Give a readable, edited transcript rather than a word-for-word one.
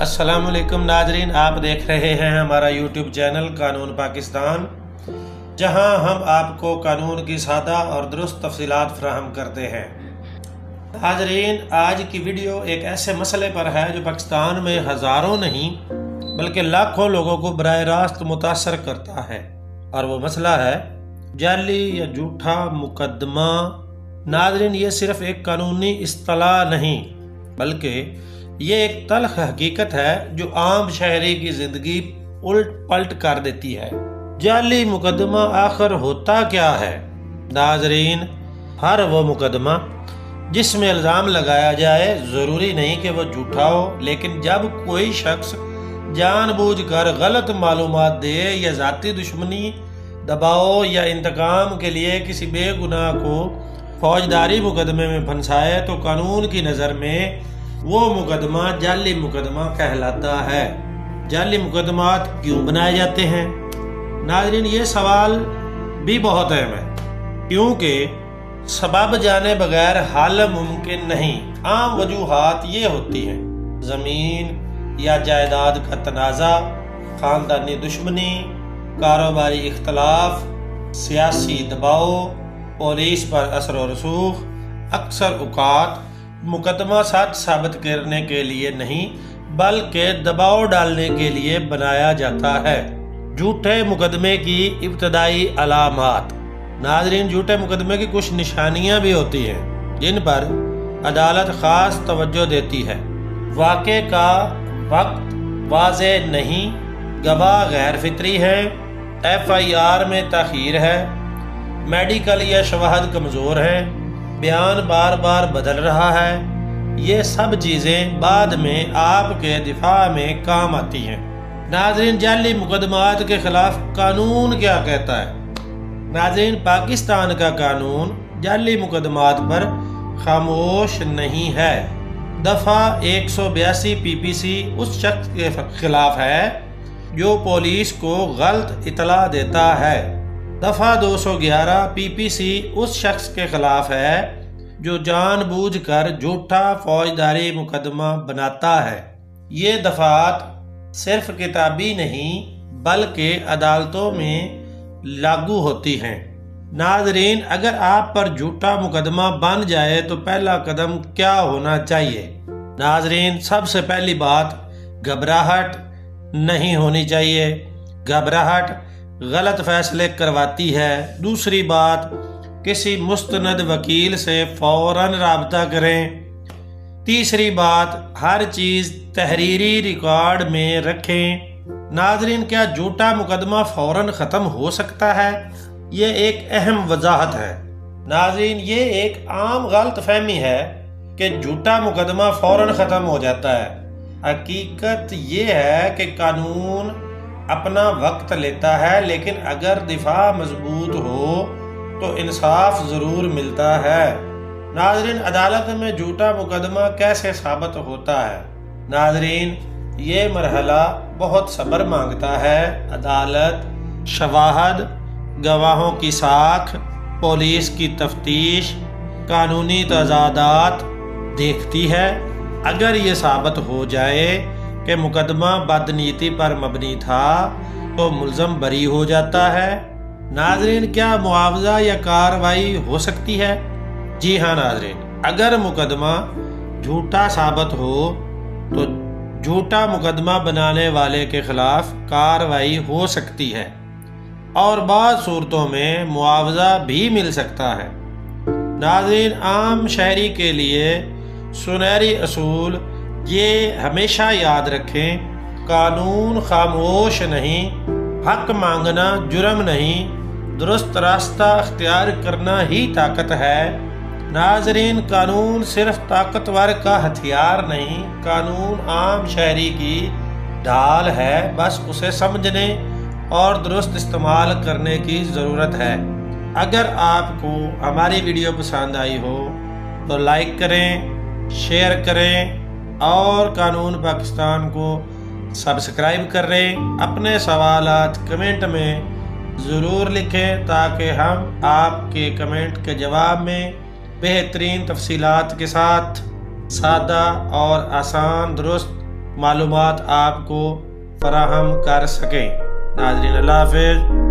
अस्सलाम वालेकुम नाजरीन, आप देख रहे हैं हमारा यूट्यूब चैनल कानून पाकिस्तान, जहां हम आपको कानून की सादा और दुरुस्त तफसीलात फराहम करते हैं। नाजरीन, आज की वीडियो एक ऐसे मसले पर है जो पाकिस्तान में हज़ारों नहीं बल्कि लाखों लोगों को बराह रास्त मुतासर करता है, और वो मसला है जाली या झूठा मुकदमा। नाजरीन, ये सिर्फ एक कानूनी इस्तिलाह नहीं बल्कि ये एक तल्ख हकीकत है जो आम शहरी की ज़िंदगी उलट पलट कर देती है। जाली मुकदमा आखिर होता क्या है? नाजरीन, हर वो मुकदमा जिसमें इल्ज़ाम लगाया जाए ज़रूरी नहीं कि वो झूठा हो, लेकिन जब कोई शख्स जानबूझकर गलत मालूमात दे या ज़ाती दुश्मनी, दबाव या इंतकाम के लिए किसी बेगुनाह को फौजदारी मुकदमे में फंसाए, तो कानून की नज़र में वो मुकदमा जाली मुकदमा कहलाता है। जाली मुकदमात क्यों बनाए जाते हैं? नाज़रीन, ये सवाल भी बहुत अहम है, क्योंकि सबब जाने बगैर हल मुमकिन नहीं। आम वजूहात ये होती हैं: ज़मीन या जायदाद का तनाज़ा, ख़ानदानी दुश्मनी, कारोबारी इख्तलाफ, सियासी दबाव, पुलिस पर असर व रसूख। अक्सर औक़ात मुकदमा सच साबित करने के लिए नहीं बल्कि दबाव डालने के लिए बनाया जाता है। झूठे मुकदमे की इब्तदाई अलामात। नाज़रीन, झूठे मुकदमे की कुछ निशानियां भी होती हैं जिन पर अदालत ख़ास तवज्जो देती है। वाक़े का वक्त वाज़े नहीं, गवाह गैर फितरी है, FIR में ताख़ीर है, मेडिकल या शवाहद कमज़ोर है, बयान बार बार बदल रहा है। ये सब चीज़ें बाद में आपके दिफा में काम आती हैं। नाज़रीन, जाली मुकदमात के ख़िलाफ़ कानून क्या कहता है? नाज़रीन, पाकिस्तान का कानून जाली मुकदमात पर खामोश नहीं है। दफ़ा 182 PPC उस शख्स के ख़िलाफ़ है जो पुलिस को गलत इतला देता है। दफ़ा 211 PPC उस शख्स के ख़िलाफ़ है जो जानबूझकर झूठा फौजदारी मुकदमा बनाता है। ये दफ़ात सिर्फ किताबी नहीं बल्कि अदालतों में लागू होती हैं। नाज़रीन, अगर आप पर झूठा मुकदमा बन जाए तो पहला कदम क्या होना चाहिए? नाज़रीन, सबसे पहली बात, घबराहट नहीं होनी चाहिए। घबराहट गलत फैसले करवाती है। दूसरी बात, किसी मुस्तनद वकील से फ़ौरन राब्ता करें। तीसरी बात, हर चीज़ तहरीरी रिकॉर्ड में रखें। नाज़रीन, क्या झूठा मुकदमा फ़ौरन ख़त्म हो सकता है? ये एक अहम वजाहत है। नाज़रीन, ये एक आम गलत फहमी है कि झूठा मुकदमा फ़ौरन ख़त्म हो जाता है। हकीकत ये है कि कानून अपना वक्त लेता है, लेकिन अगर दिफा मजबूत हो तो इंसाफ ज़रूर मिलता है। नाज़रीन, अदालत में झूठा मुकदमा कैसे साबित होता है? नाज़रीन, ये मरहला बहुत सब्र मांगता है। अदालत शवाहद, गवाहों की साख, पुलिस की तफ्तीश, कानूनी तजादात देखती है। अगर ये साबित हो जाए कि मुकदमा बदनीति पर मबनी था तो मुल्ज़म बरी हो जाता है। नाज़रीन, क्या मुआवजा या कार्रवाई हो सकती है? जी हाँ नाज़रीन, अगर मुकदमा झूठा साबित हो तो झूठा मुकदमा बनाने वाले के ख़िलाफ़ कार्रवाई हो सकती है और बाज़ सूरतों में मुआवजा भी मिल सकता है। नाज़रीन, आम शहरी के लिए सुनहरी असूल ये हमेशा याद रखें: कानून खामोश नहीं, हक मांगना जुर्म नहीं, दुरुस्त रास्ता अख्तियार करना ही ताकत है। नाज़रीन, कानून सिर्फ ताकतवर का हथियार नहीं, कानून आम शहरी की ढाल है। बस उसे समझने और दुरुस्त इस्तेमाल करने की ज़रूरत है। अगर आपको हमारी वीडियो पसंद आई हो तो लाइक करें, शेयर करें और कानून पाकिस्तान को सब्सक्राइब करें। अपने सवालात कमेंट में ज़रूर लिखें ताकि हम आपके कमेंट के जवाब में बेहतरीन तफसीलात के साथ सादा और आसान दुरुस्त معلومات آپ کو فراہم کر سکیں۔ ناظرین اللہ حافظ۔